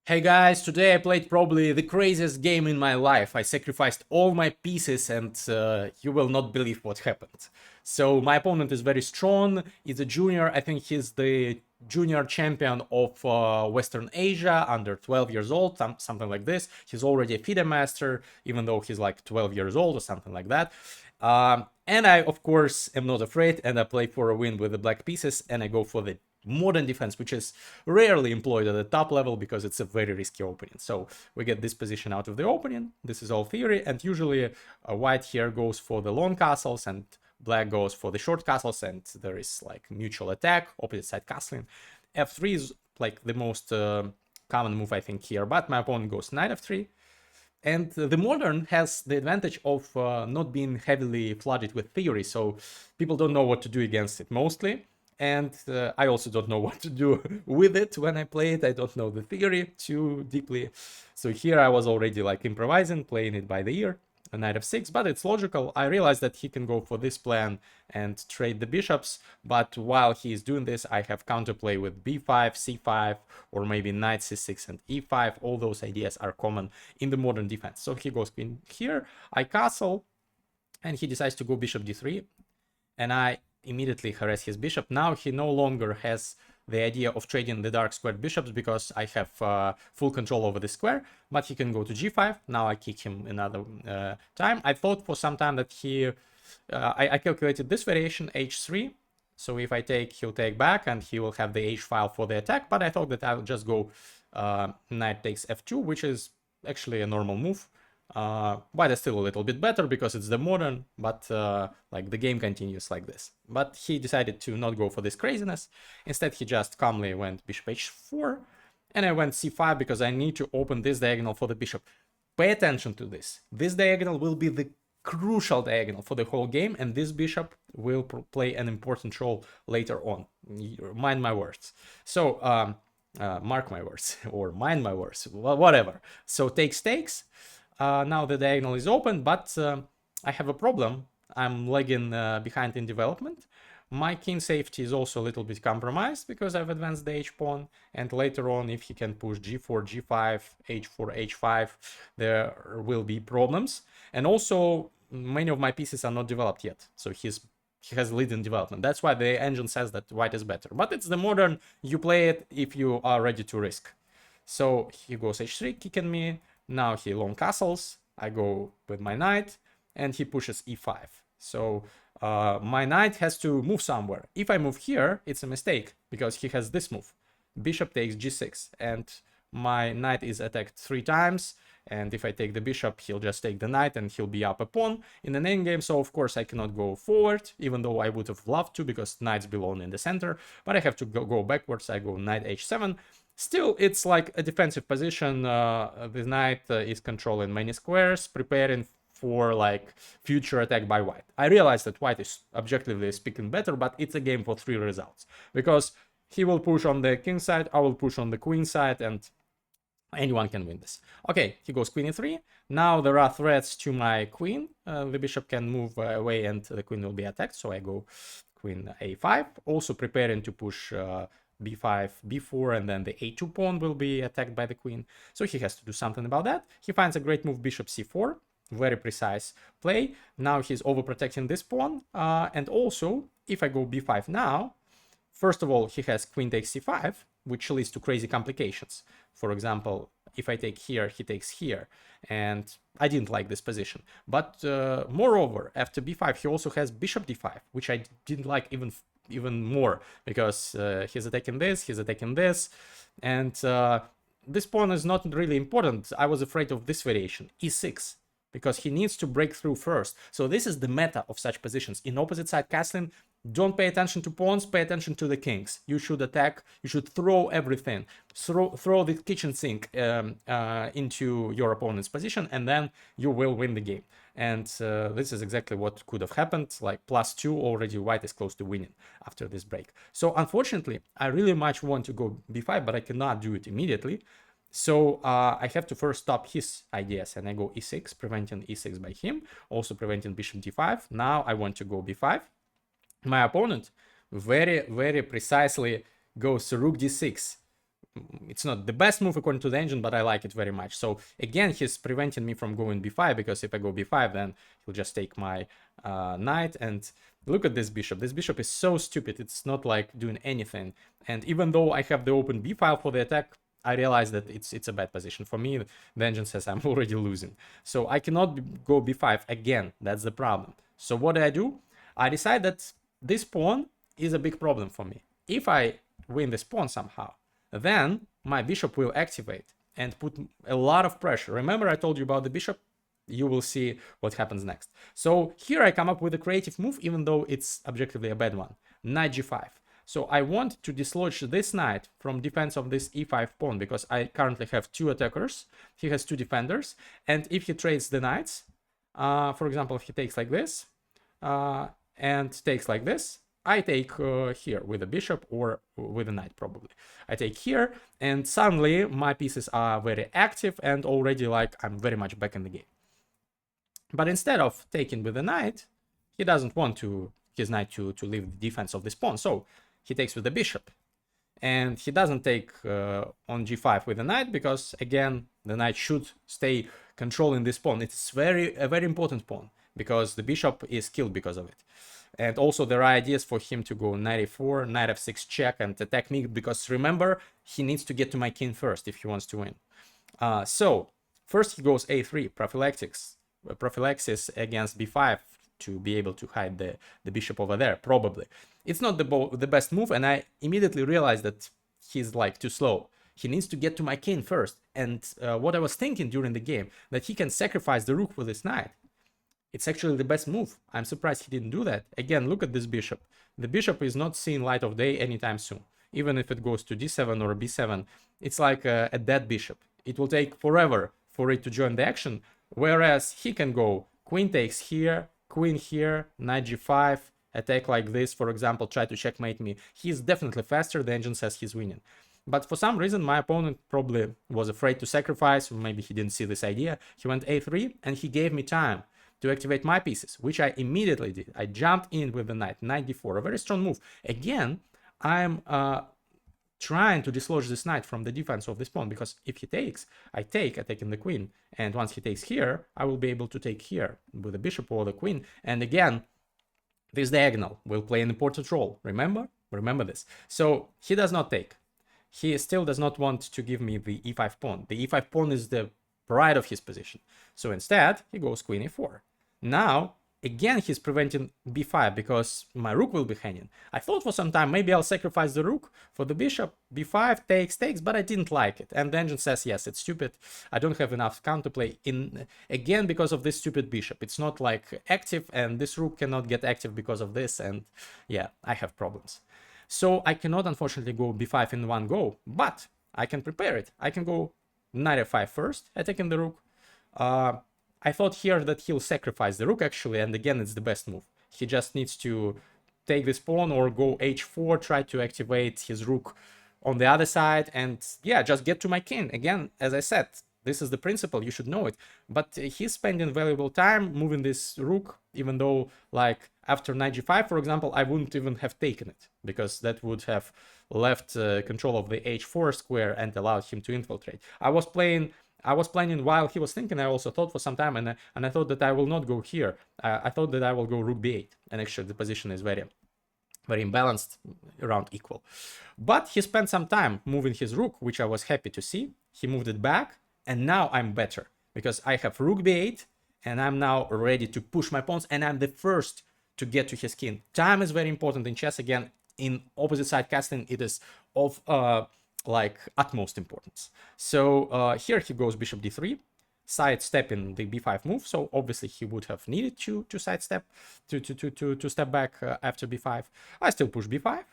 Hey guys, today I played probably the craziest game in my life. I sacrificed all my pieces and you will not believe what happened. So my opponent is very strong, he's a junior, I think he's the junior champion of Western Asia, under 12 years old, something like this. He's already a FIDE master, even though he's like 12 years old or something like that. And I, of course, am not afraid, and I play for a win with the black pieces, and I go for the modern defense, which is rarely employed at the top level because it's a very risky opening. So we get this position out of the opening. This is all theory, and usually white here goes for the long castles and black goes for the short castles, and there is like mutual attack, opposite side castling. F3 is like the most common move, I think, here, but my opponent goes knight f3. And the modern has the advantage of not being heavily flooded with theory, so people don't know what to do against it mostly. And I also don't know what to do with it when I play it. I don't know the theory too deeply. So here I was already like improvising, playing it by the ear, a knight f6, but it's logical. I realized that he can go for this plan and trade the bishops, but while he is doing this, I have counterplay with b5, c5, or maybe knight c6 and e5. All those ideas are common in the modern defense. So he goes queen here, I castle, and he decides to go bishop d3, and I immediately harass his bishop. Now he no longer has the idea of trading the dark squared bishops because I have full control over the square, but he can go to g5. Now I kick him another time. I thought for some time that I calculated this variation, h3. So if I take, he'll take back and he will have the h file for the attack, but I thought that I'll just go knight takes f2, which is actually a normal move. White is still a little bit better because it's the modern, but like the game continues like this. But he decided to not go for this craziness. Instead, he just calmly went bishop h4, and I went c5 because I need to open this diagonal for the bishop. Pay attention to this. This diagonal will be the crucial diagonal for the whole game, and this bishop will play an important role later on. Mind my words. So mark my words or mind my words, whatever. So takes. Now the diagonal is open, but I have a problem. I'm lagging behind in development. My king safety is also a little bit compromised because I've advanced the h-pawn, and later on, if he can push g4, g5, h4, h5, there will be problems. And also, many of my pieces are not developed yet, so he has lead in development. That's why the engine says that white is better. But it's the modern, you play it if you are ready to risk. So he goes h3, kicking me. Now he long castles, I go with my knight, and he pushes e5. So my knight has to move somewhere. If I move here, it's a mistake, because he has this move. Bishop takes g6, and my knight is attacked 3 times, and if I take the bishop, he'll just take the knight, and he'll be up a pawn in the endgame, so of course I cannot go forward, even though I would have loved to, because knights belong in the center, but I have to go backwards. I go knight h7. Still, it's like a defensive position. The knight is controlling many squares, preparing for like future attack by white. I realize that white is objectively speaking better, but it's a game for 3 results, because he will push on the king side, I will push on the queen side, and anyone can win this. Okay, he goes queen e3. Now there are threats to my queen. The bishop can move away and the queen will be attacked, so I go queen a5, also preparing to push b5, b4, and then the a2 pawn will be attacked by the queen. So he has to do something about that. He finds a great move, bishop c4, very precise play. Now he's overprotecting this pawn, and also if I go b5 now, first of all, he has queen takes c5, which leads to crazy complications. For example, if I take here, he takes here, and I didn't like this position. But moreover, after b5, he also has bishop d5, which I didn't like even more, because he's attacking this, and this pawn is not really important. I was afraid of this variation, e6, because he needs to break through first. So this is the meta of such positions. In opposite side castling, don't pay attention to pawns, pay attention to the kings. You should attack, you should throw everything. Throw the kitchen sink into your opponent's position, and then you will win the game. And this is exactly what could have happened. Like +2 already, white is close to winning after this break. So unfortunately, I really much want to go b5, but I cannot do it immediately. So I have to first stop his ideas, and I go e6, preventing e6 by him, also preventing bishop d5. Now I want to go b5. My opponent very precisely goes rook d6, it's not the best move according to the engine, but I like it very much. So again, he's preventing me from going b5, because if I go b5, then he'll just take my knight. And look at this bishop. This bishop is so stupid. It's not like doing anything. And even though I have the open b file for the attack, I realize that it's a bad position for me. The engine says I'm already losing, so I cannot go b5 again. That's the problem. So what do? I decide that this pawn is a big problem for me. If I win this pawn somehow, then my bishop will activate and put a lot of pressure. Remember I told you about the bishop? You will see what happens next. So here I come up with a creative move, even though it's objectively a bad one. Knight g5. So I want to dislodge this knight from defense of this e5 pawn, because I currently have 2 attackers. He has 2 defenders. And if he trades the knights, for example, if he takes like this and takes like this, I take here with a bishop or with a knight probably. I take here, and suddenly my pieces are very active and already like I'm very much back in the game. But instead of taking with the knight, he doesn't want his knight to leave the defense of this pawn. So he takes with the bishop. And he doesn't take on g5 with the knight, because again, the knight should stay controlling this pawn. It's a very important pawn, because the bishop is killed because of it. And also there are ideas for him to go knight e4, knight f6 check and attack me, because remember, he needs to get to my king first if he wants to win. So first he goes a3, prophylaxis against b5 to be able to hide the bishop over there, probably. It's not the best move, and I immediately realized that he's like too slow. He needs to get to my king first. And what I was thinking during the game, that he can sacrifice the rook for this knight. It's actually the best move. I'm surprised he didn't do that. Again, look at this bishop. The bishop is not seeing light of day anytime soon. Even if it goes to d7 or b7, it's like a dead bishop. It will take forever for it to join the action, whereas he can go queen takes here, queen here, knight g5, attack like this, for example, try to checkmate me. He's definitely faster. The engine says he's winning. But for some reason, my opponent probably was afraid to sacrifice, or maybe he didn't see this idea. He went a3, and he gave me time to activate my pieces, which I immediately did. I jumped in with the knight d4, a very strong move. Again, I'm trying to dislodge this knight from the defense of this pawn, because if he takes, I take, attacking the queen. And once he takes here, I will be able to take here with the bishop or the queen. And again, this diagonal will play an important role. Remember this. So he does not take. He still does not want to give me the e5 pawn. The e5 pawn is the pride of his position. So instead, he goes queen e4. Now, again, he's preventing b5, because my rook will be hanging. I thought for some time, maybe I'll sacrifice the rook for the bishop. b5 takes, but I didn't like it. And the engine says, yes, it's stupid. I don't have enough counterplay again, because of this stupid bishop. It's not like active, and this rook cannot get active because of this. And yeah, I have problems. So I cannot, unfortunately, go b5 in one go, but I can prepare it. I can go knight f5 first, attacking the rook. I thought here that he'll sacrifice the rook, actually, and again, it's the best move. He just needs to take this pawn or go h4, try to activate his rook on the other side, and yeah, just get to my king. Again, as I said, this is the principle, you should know it. But he's spending valuable time moving this rook, even though, like, after knight g5, for example, I wouldn't even have taken it, because that would have left control of the h4 square and allowed him to infiltrate. I was planning while he was thinking. I also thought for some time, and I thought that I will not go here. I thought that I will go rook b8, and actually the position is very imbalanced, around equal. But he spent some time moving his rook, which I was happy to see. He moved it back, and now I'm better, because I have rook b8, and I'm now ready to push my pawns, and I'm the first to get to his king. Time is very important in chess. Again, in opposite side casting, it is of like utmost importance. So here he goes bishop d3, sidestepping the b5 move. So obviously he would have needed to sidestep, to step back after b5. I still push b5.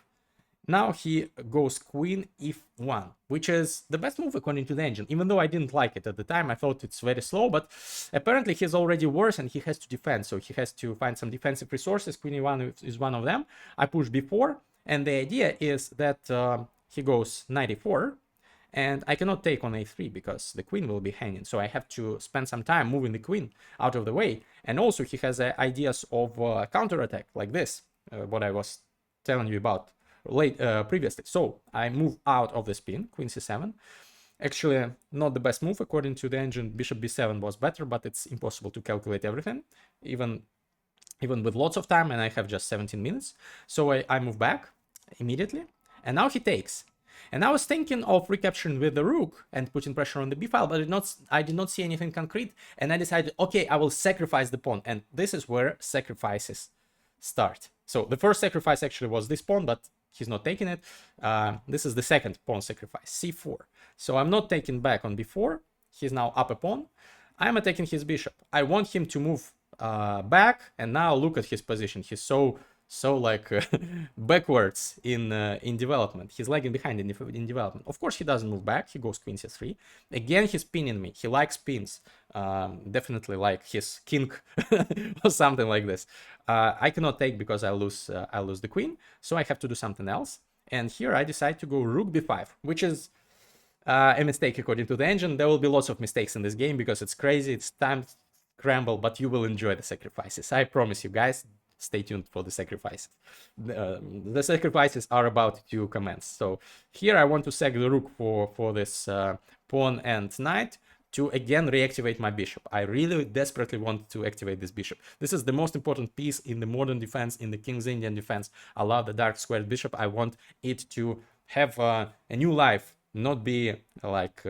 Now he goes queen f1, which is the best move according to the engine. Even though I didn't like it at the time, I thought it's very slow, but apparently he's already worse and he has to defend. So he has to find some defensive resources. Queen e1 is one of them. I push b4, and the idea is that he goes knight e4, and I cannot take on a3 because the queen will be hanging. So I have to spend some time moving the queen out of the way. And also he has ideas of counterattack like this, what I was telling you about previously. So I move out of the spin, queen c7. Actually, not the best move according to the engine. Bishop b7 was better, but it's impossible to calculate everything, even with lots of time, and I have just 17 minutes. So I move back immediately, and now he takes. And I was thinking of recapturing with the rook and putting pressure on the b file, but I did not see anything concrete, and I decided, okay, I will sacrifice the pawn, and this is where sacrifices start. So the first sacrifice actually was this pawn, but he's not taking it. This is the second pawn sacrifice, c4. So I'm not taking back on b4. He's now up a pawn. I'm attacking his bishop. I want him to move back, and now look at his position. He's so like backwards in development. He's lagging behind in development. Of course, he doesn't move back. He goes queen c3. Again, he's pinning me. He likes pins. Definitely like his king or something like this. I cannot take because I lose the queen. So I have to do something else. And here I decide to go rook b5, which is a mistake according to the engine. There will be lots of mistakes in this game because it's crazy. It's time scramble, but you will enjoy the sacrifices. I promise you guys. Stay tuned for the sacrifices. The sacrifices are about to commence. So here I want to sack the rook for this pawn and knight to again reactivate my bishop. I really desperately want to activate this bishop. This is the most important piece in the modern defense, in the King's Indian defense. I love the dark squared bishop. I want it to have a new life, not be like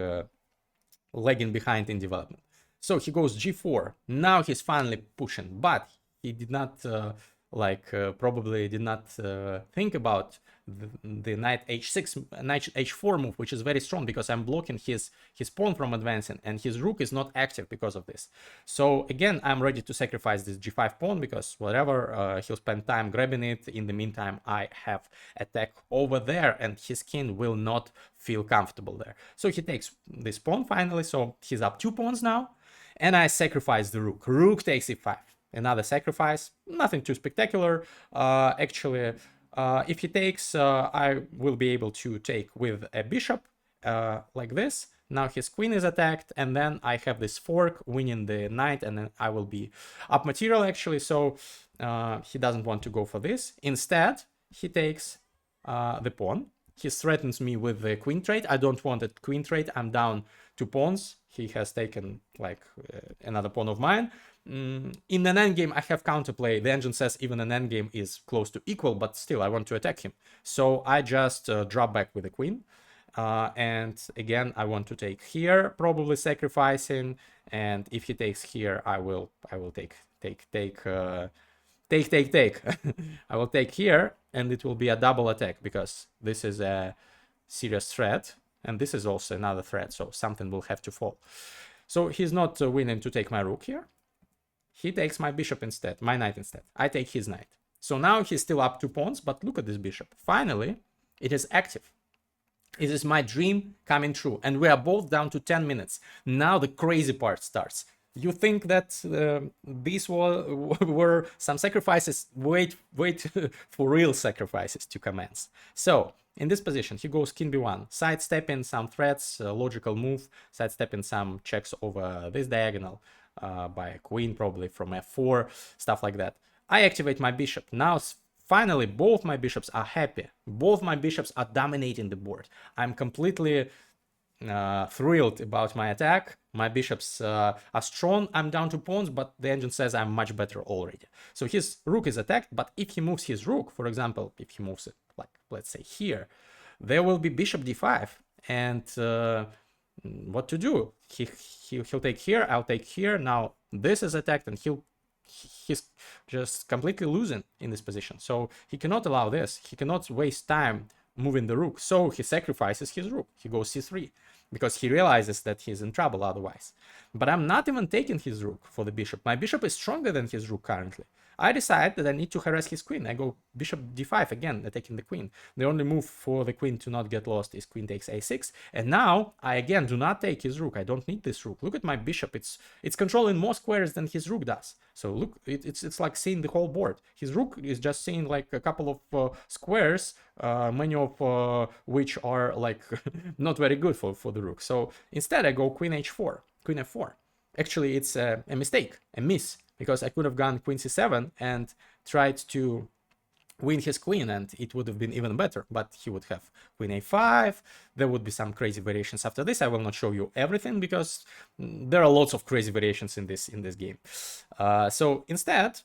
lagging behind in development. So he goes g4. Now he's finally pushing, but he did not probably did not think about the knight h6, knight h4 move, which is very strong because I'm blocking his pawn from advancing, and his rook is not active because of this. So again, I'm ready to sacrifice this g5 pawn because whatever, he'll spend time grabbing it. In the meantime, I have attack over there, and his king will not feel comfortable there. So he takes this pawn finally. So he's up 2 pawns now, and I sacrifice the rook. Rook takes e5. Another sacrifice, nothing too spectacular. Actually, if he takes, I will be able to take with a bishop like this. Now his queen is attacked, and then I have this fork winning the knight, and then I will be up material actually. So he doesn't want to go for this. Instead, he takes the pawn. He threatens me with the queen trade. I don't want a queen trade. I'm down 2 pawns. He has taken like another pawn of mine. In an endgame, I have counterplay. The engine says even an endgame is close to equal, but still I want to attack him. So I just drop back with the queen. And again, I want to take here, probably sacrificing. And if he takes here, I will take. I will take here, and it will be a double attack because this is a serious threat, and this is also another threat, so something will have to fall. So he's not willing to take my rook here. He takes my bishop instead, my knight instead. I take his knight. So now he's still up 2 pawns, but look at this bishop. Finally, it is active. It is my dream coming true, and we are both down to 10 minutes. Now the crazy part starts. You think that these were some sacrifices? Wait for real sacrifices to commence. So in this position, he goes king b1, sidestepping some threats, logical move, sidestepping some checks over this diagonal by a queen, probably from f4, stuff like that. I activate my bishop. Now, finally, both my bishops are happy. Both my bishops are dominating the board. I'm completely thrilled about my attack. My bishops are strong. I'm down 2 pawns, but the engine says I'm much better already. So his rook is attacked, but if he moves his rook, for example, if he moves it, like, let's say here, there will be bishop d5. And what to do? He'll take here, I'll take here. Now this is attacked, and he's just completely losing in this position. So he cannot allow this. He cannot waste time moving the rook. So he sacrifices his rook. He goes c3 because he realizes that he's in trouble otherwise. But I'm not even taking his rook for the bishop. My bishop is stronger than his rook currently. I decide that I need to harass his queen. I go bishop d5 again, attacking the queen. The only move for the queen to not get lost is queen takes a6. And now I again do not take his rook. I don't need this rook. Look at my bishop. It's controlling more squares than his rook does. So look, it's like seeing the whole board. His rook is just seeing like a couple of squares, many of which are like not very good for the rook. So instead I go queen h4, queen f4. Actually, it's a mistake, a miss, because I could have gone queen c7 and tried to win his queen, and it would have been even better, but he would have queen a5. There would be some crazy variations after this. I will not show you everything because there are lots of crazy variations in this game. So instead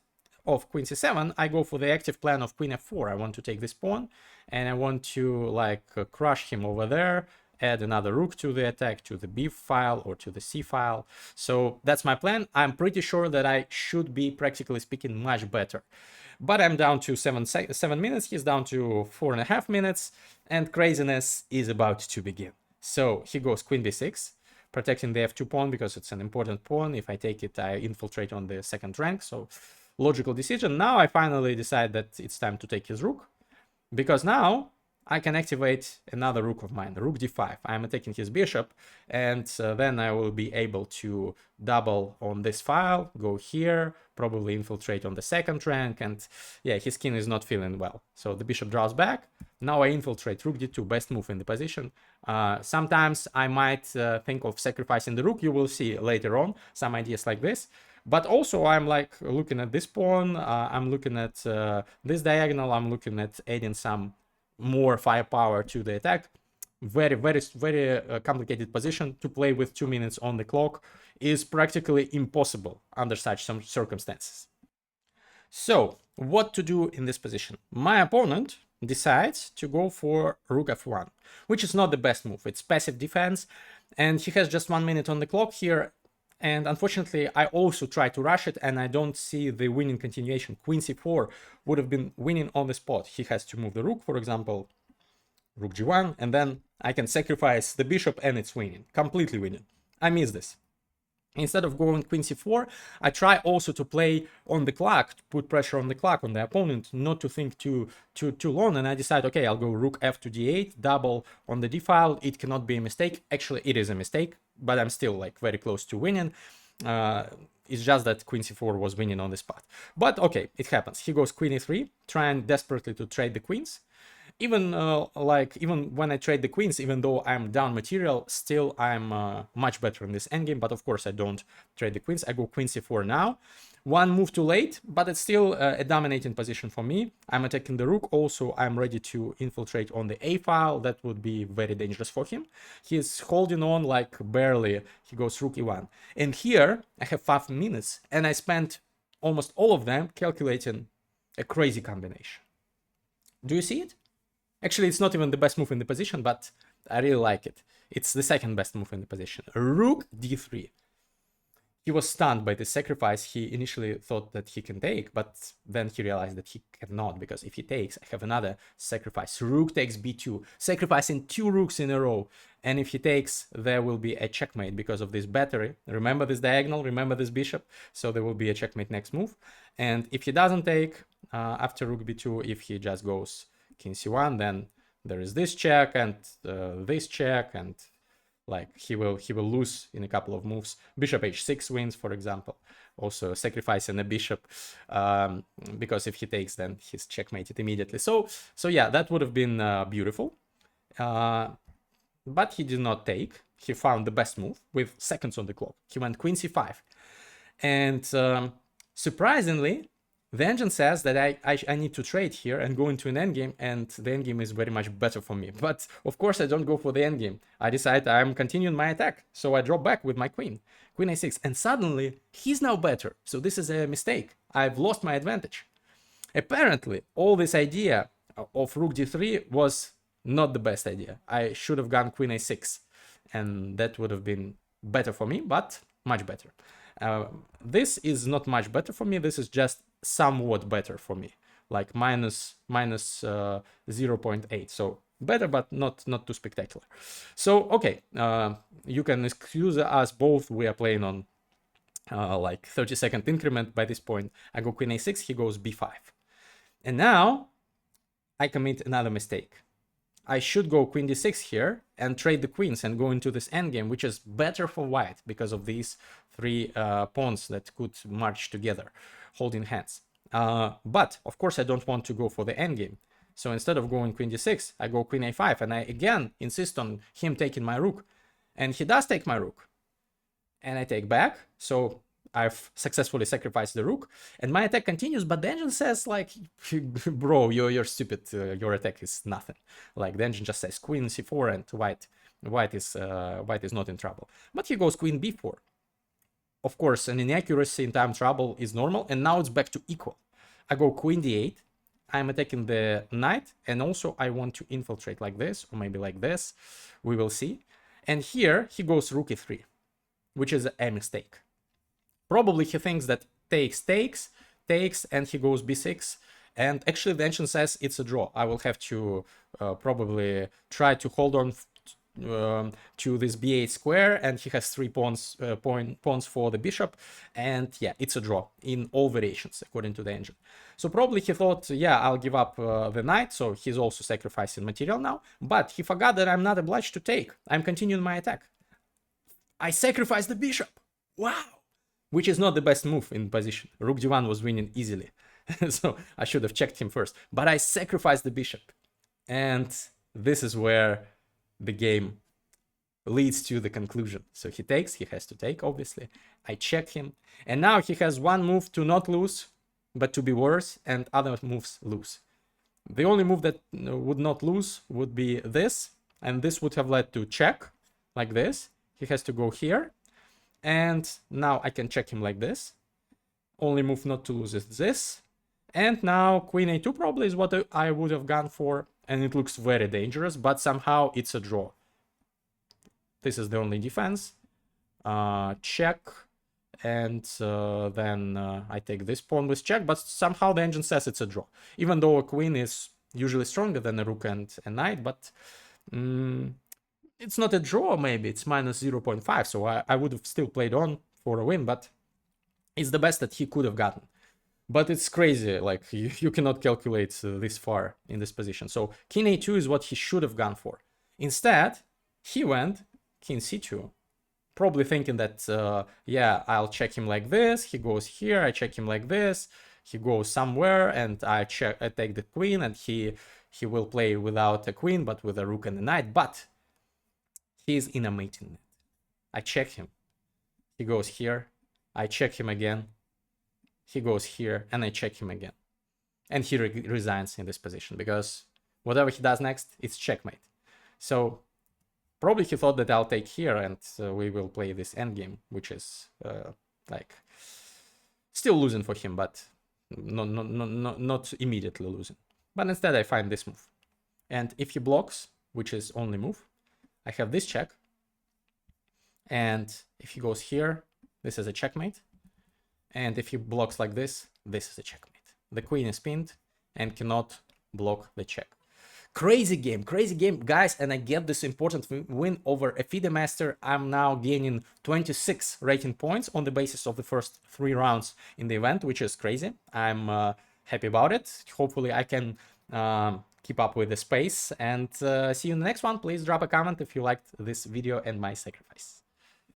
of queen c7, I go for the active plan of queen f4. I want to take this pawn, and I want to like crush him over there, add another rook to the attack, to the b file or to the c file. So that's my plan. I'm pretty sure that I should be, practically speaking, much better. But I'm down to 7 minutes, he's down to 4.5 minutes, and craziness is about to begin. So he goes queen b6, protecting the f2 pawn because it's an important pawn. If I take it, I infiltrate on the second rank, so logical decision. Now I finally decide that it's time to take his rook, because now I can activate another rook of mine, rook d5. I'm attacking his bishop, and then I will be able to double on this file, go here, probably infiltrate on the second rank, and yeah, his king is not feeling well. So the bishop draws back. Now I infiltrate, rook d2, best move in the position. Sometimes I might think of sacrificing the rook. You will see later on some ideas like this. But also I'm like looking at this pawn, I'm looking at this diagonal, I'm looking at adding some more firepower to the attack. Very complicated position. To play with 2 minutes on the clock is practically impossible under such some circumstances. So what to do in this position? My opponent decides to go for rook f1, which is not the best move. It's passive defense, and he has just 1 minute on the clock here. And unfortunately, I also try to rush it, and I don't see the winning continuation. Queen c4 would have been winning on the spot. He has to move the rook, for example, rook g1, and then I can sacrifice the bishop, and it's winning, completely winning. I miss this. Instead of going queen c4, I try also to play on the clock, to put pressure on the clock, on the opponent, not to think too long, and I decide, okay, I'll go rook f to d8, double on the d file. It cannot be a mistake. Actually, it is a mistake, but I'm still like very close to winning. It's just that queen c4 was winning on the spot. But okay, it happens. He goes queen e3, trying desperately to trade the queens. Even when I trade the queens, even though I'm down material, still I'm much better in this endgame. But of course I don't trade the queens. I go queen c4 now. One move too late, but it's still a dominating position for me. I'm attacking the rook. Also, I'm ready to infiltrate on the a file. That would be very dangerous for him. He's holding on like barely. He goes rook e1. And here I have 5 minutes, and I spent almost all of them calculating a crazy combination. Do you see it? Actually, it's not even the best move in the position, but I really like it. It's the second best move in the position. Rook d3. He was stunned by the sacrifice. He initially thought that he can take, but then he realized that he cannot, because if he takes, I have another sacrifice. Rook takes b2, sacrificing 2 rooks in a row. And if he takes, there will be a checkmate because of this battery. Remember this diagonal, remember this bishop. So there will be a checkmate next move. And if he doesn't take after rook b2, if he just goes king c1, then there is this check and this check, and like he will lose in a couple of moves. Bishop h6 wins, for example, also sacrificing a bishop, because if he takes, then he's checkmated immediately. So yeah, that would have been beautiful, but he did not take. He found the best move with seconds on the clock. He went queen c5, and surprisingly, the engine says that I need to trade here and go into an endgame, and the endgame is very much better for me. But of course I don't go for the endgame. I decide I'm continuing my attack, so I drop back with my queen a6, and suddenly he's now better. So this is a mistake. I've lost my advantage. Apparently, all this idea of rook d3 was not the best idea. I should have gone queen a6, and that would have been better for me, but much better. This is not much better for me. This is just somewhat better for me, like minus 0.8. So better, but not too spectacular. So okay, you can excuse us both. We are playing on like 30-second increment by this point. I go queen a6, he goes b5, and now I commit another mistake. I should go queen d6 here and trade the queens and go into this endgame, which is better for white because of these 3 pawns that could march together, holding hands. But of course I don't want to go for the endgame. So instead of going queen d6, I go queen a5, and I again insist on him taking my rook. And he does take my rook. And I take back. So I've successfully sacrificed the rook, and my attack continues, but the engine says, like, bro, you're stupid, your attack is nothing. Like, the engine just says queen c4, and white is not in trouble. But he goes queen b4. Of course, an inaccuracy in time trouble is normal, and now it's back to equal. I go queen d8, I'm attacking the knight, and also I want to infiltrate like this, or maybe like this, we will see. And here he goes rook e3, which is a mistake. Probably he thinks that takes, and he goes b6, and actually the engine says it's a draw. I will have to probably try to hold on to this b8 square, and he has 3 pawns for the bishop, and yeah, it's a draw in all variations according to the engine. So probably he thought, yeah, I'll give up the knight, so he's also sacrificing material now, but he forgot that I'm not obliged to take. I'm continuing my attack. I sacrifice the bishop. Wow, which is not the best move in position. Rook d1 was winning easily, so I should have checked him first, but I sacrificed the bishop, and this is where the game leads to the conclusion. So he takes, he has to take, obviously. I check him, and now he has one move to not lose, but to be worse, and other moves lose. The only move that would not lose would be this, and this would have led to check, like this. He has to go here, and now I can check him like this. Only move not to lose is this, and now queen a2 probably is what I would have gone for, and it looks very dangerous, but somehow it's a draw. This is the only defense. Check, and then I take this pawn with check, but somehow the engine says it's a draw, even though a queen is usually stronger than a rook and a knight, but it's not a draw, maybe it's minus 0.5, so I would have still played on for a win, but it's the best that he could have gotten. But it's crazy, like, you cannot calculate this far in this position. So king a2 is what he should have gone for. Instead, he went king c2, probably thinking that, yeah, I'll check him like this, he goes here, I check him like this, he goes somewhere, and I take the queen, and he will play without a queen, but with a rook and a knight, but he's in a mating net. I check him, he goes here, I check him again, he goes here, and I check him again. And he resigns in this position, because whatever he does next, it's checkmate. So probably he thought that I'll take here, and we will play this endgame, which is like still losing for him, but not immediately losing. But instead I find this move. And if he blocks, which is only move, I have this check. And if he goes here, this is a checkmate. And if he blocks like this, this is a checkmate. The queen is pinned and cannot block the check. Crazy game, guys, and I get this important win over a FIDE master. I'm now gaining 26 rating points on the basis of the first 3 rounds in the event, which is crazy. I'm happy about it. Hopefully I can keep up with the pace, and see you in the next one. Please drop a comment if you liked this video and my sacrifice.